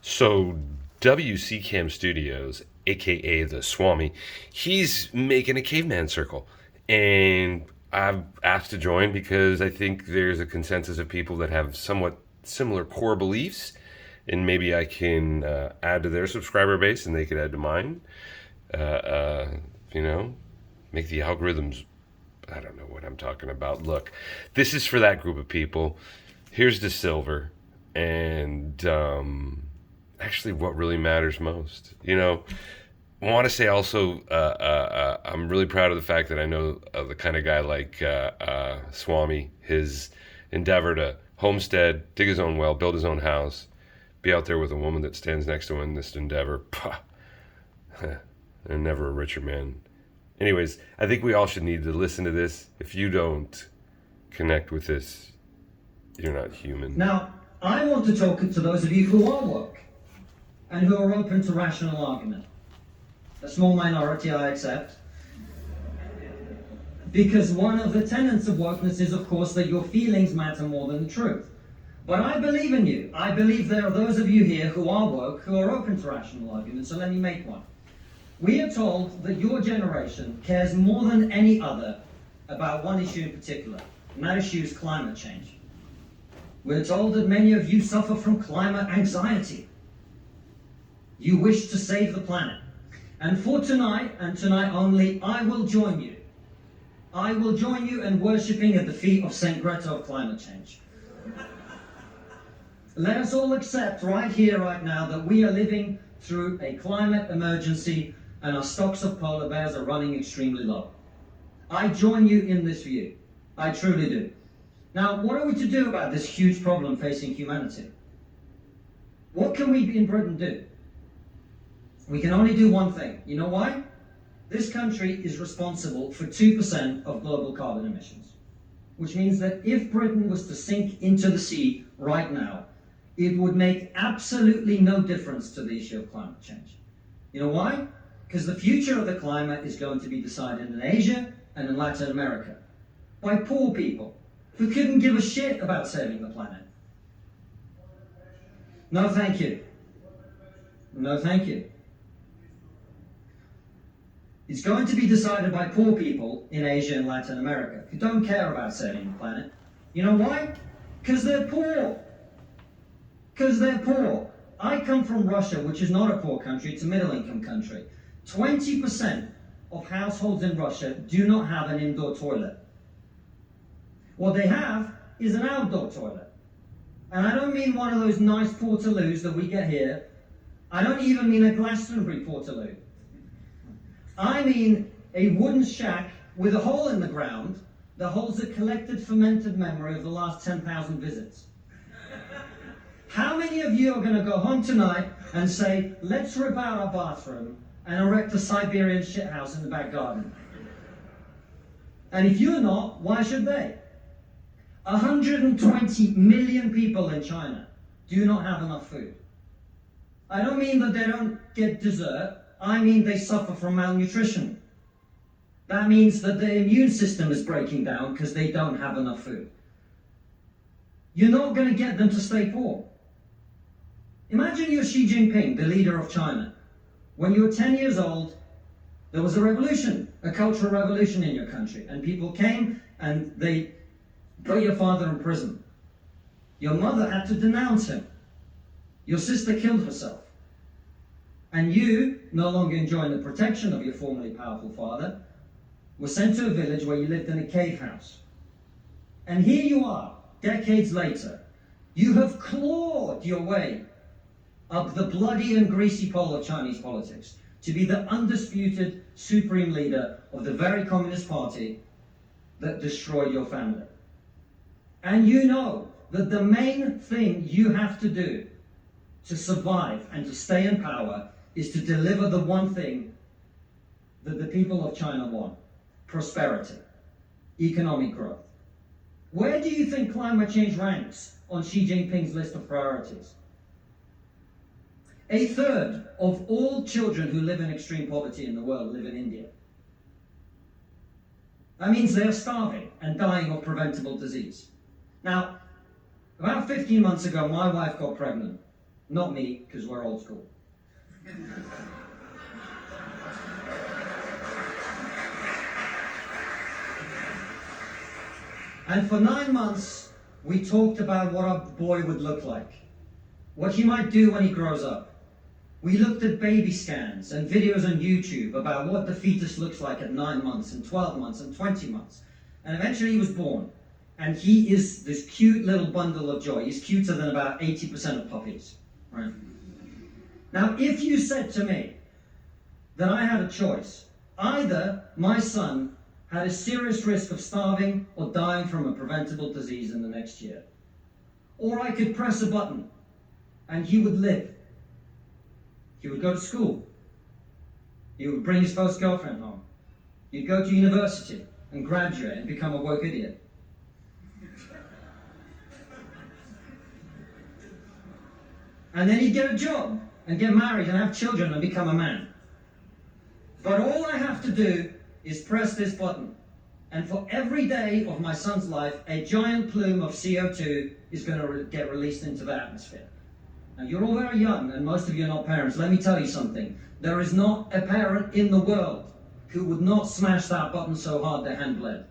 So WC Cam Studios, aka the Swami, he's making a caveman circle, and I've asked to join because I think there's a consensus of people that have somewhat similar core beliefs, and maybe I can add to their subscriber base, and they could add to mine. Uh, uh, you know, make the algorithms. I don't know what I'm talking about. Look, this is for that group of people. Here's the silver, and actually what really matters most. I want to say also, I'm really proud of the fact that I know the kind of guy like Swami, his endeavor to homestead, dig his own well, build his own house, be out there with a woman that stands next to him in this endeavor. Pah, and never a richer man. Anyways, I think we all should need to listen to this. If you don't connect with this, you're not human. Now, I want to talk to those of you who are woke and who are open to rational argument. A small minority, I accept. Because one of the tenets of wokeness is, of course, that your feelings matter more than the truth. But I believe in you. I believe there are those of you here who are woke, who are open to rational argument, so let me make one. We are told that your generation cares more than any other about one issue in particular, and that issue is climate change. We're told that many of you suffer from climate anxiety. You wish to save the planet. And for tonight, and tonight only, I will join you. I will join you in worshipping at the feet of Saint Greta of climate change. Let us all accept right here, right now, that we are living through a climate emergency and our stocks of polar bears are running extremely low. I join you in this view. I truly do. Now, what are we to do about this huge problem facing humanity? What can we in Britain do? We can only do one thing. You know why? This country is responsible for 2% of global carbon emissions, which means that if Britain was to sink into the sea right now, it would make absolutely no difference to the issue of climate change. You know why? Because the future of the climate is going to be decided in Asia and in Latin America by poor people who couldn't give a shit about saving the planet. No, thank you. No, thank you. It's going to be decided by poor people in Asia and Latin America who don't care about saving the planet. You know why? Because they're poor. Because they're poor. I come from Russia, which is not a poor country, it's a middle-income country. 20% of households in Russia do not have an indoor toilet. What they have is an outdoor toilet. And I don't mean one of those nice portaloos that we get here. I don't even mean a Glastonbury portaloo. I mean a wooden shack with a hole in the ground that holds a collected fermented memory of the last 10,000 visits. How many of you are going to go home tonight and say, let's rip out our bathroom and erect a Siberian shithouse in the back garden? And if you're not, why should they? 120 million people in China do not have enough food. I don't mean that they don't get dessert. I mean they suffer from malnutrition. That means that their immune system is breaking down because they don't have enough food. You're not going to get them to stay poor. Imagine you're Xi Jinping, the leader of China. When you were 10 years old, there was a revolution, a cultural revolution in your country, and people came and they got your father in prison. Your mother had to denounce him. Your sister killed herself. And you, no longer enjoying the protection of your formerly powerful father, were sent to a village where you lived in a cave house. And here you are, decades later. You have clawed your way up the bloody and greasy pole of Chinese politics to be the undisputed supreme leader of the very Communist Party that destroyed your family. And you know that the main thing you have to do to survive and to stay in power is to deliver the one thing that the people of China want: prosperity, economic growth. Where do you think climate change ranks on Xi Jinping's list of priorities? A third of all children who live in extreme poverty in the world live in India. That means they are starving and dying of preventable disease. Now, about 15 months ago, my wife got pregnant. Not me, because we're old school. And for 9 months, we talked about what our boy would look like, what he might do when he grows up. We looked at baby scans and videos on YouTube about what the fetus looks like at 9 months and 12 months and 20 months. And eventually he was born. And he is this cute little bundle of joy. He's cuter than about 80% of puppies. Right? Now, if you said to me that I had a choice, either my son had a serious risk of starving or dying from a preventable disease in the next year, or I could press a button and he would live. He would go to school. He would bring his first girlfriend home. He'd go to university and graduate and become a woke idiot. And then he'd get a job and get married and have children and become a man. But all I have to do is press this button. And for every day of my son's life, a giant plume of CO2 is going to get released into the atmosphere. Now, you're all very young, and most of you are not parents. Let me tell you something. There is not a parent in the world who would not smash that button so hard their hand bled.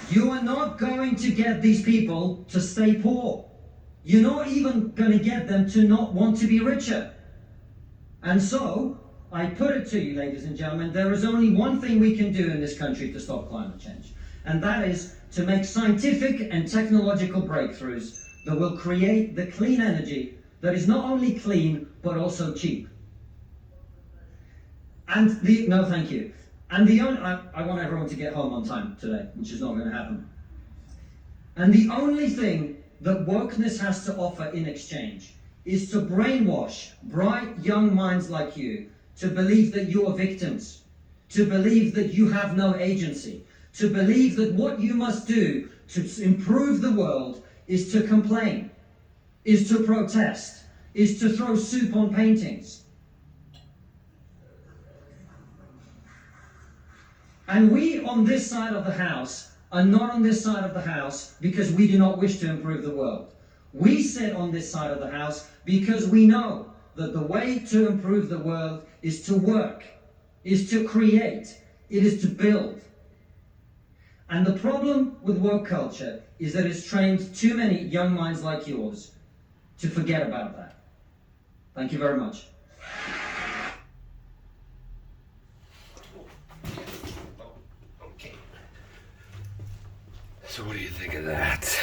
You are not going to get these people to stay poor. You're not even going to get them to not want to be richer. And so, I put it to you, ladies and gentlemen, there is only one thing we can do in this country to stop climate change. And that is to make scientific and technological breakthroughs that will create the clean energy that is not only clean, but also cheap. And no, thank you. And I want everyone to get home on time today, which is not going to happen. And the only thing that wokeness has to offer in exchange is to brainwash bright young minds like you to believe that you are victims, to believe that you have no agency, to believe that what you must do to improve the world is to complain, is to protest, is to throw soup on paintings. And we on this side of the house are not on this side of the house because we do not wish to improve the world. We sit on this side of the house because we know that the way to improve the world is to work, is to create, it is to build. And the problem with woke culture is that it's trained too many young minds like yours to forget about that. Thank you very much. So what do you think of that?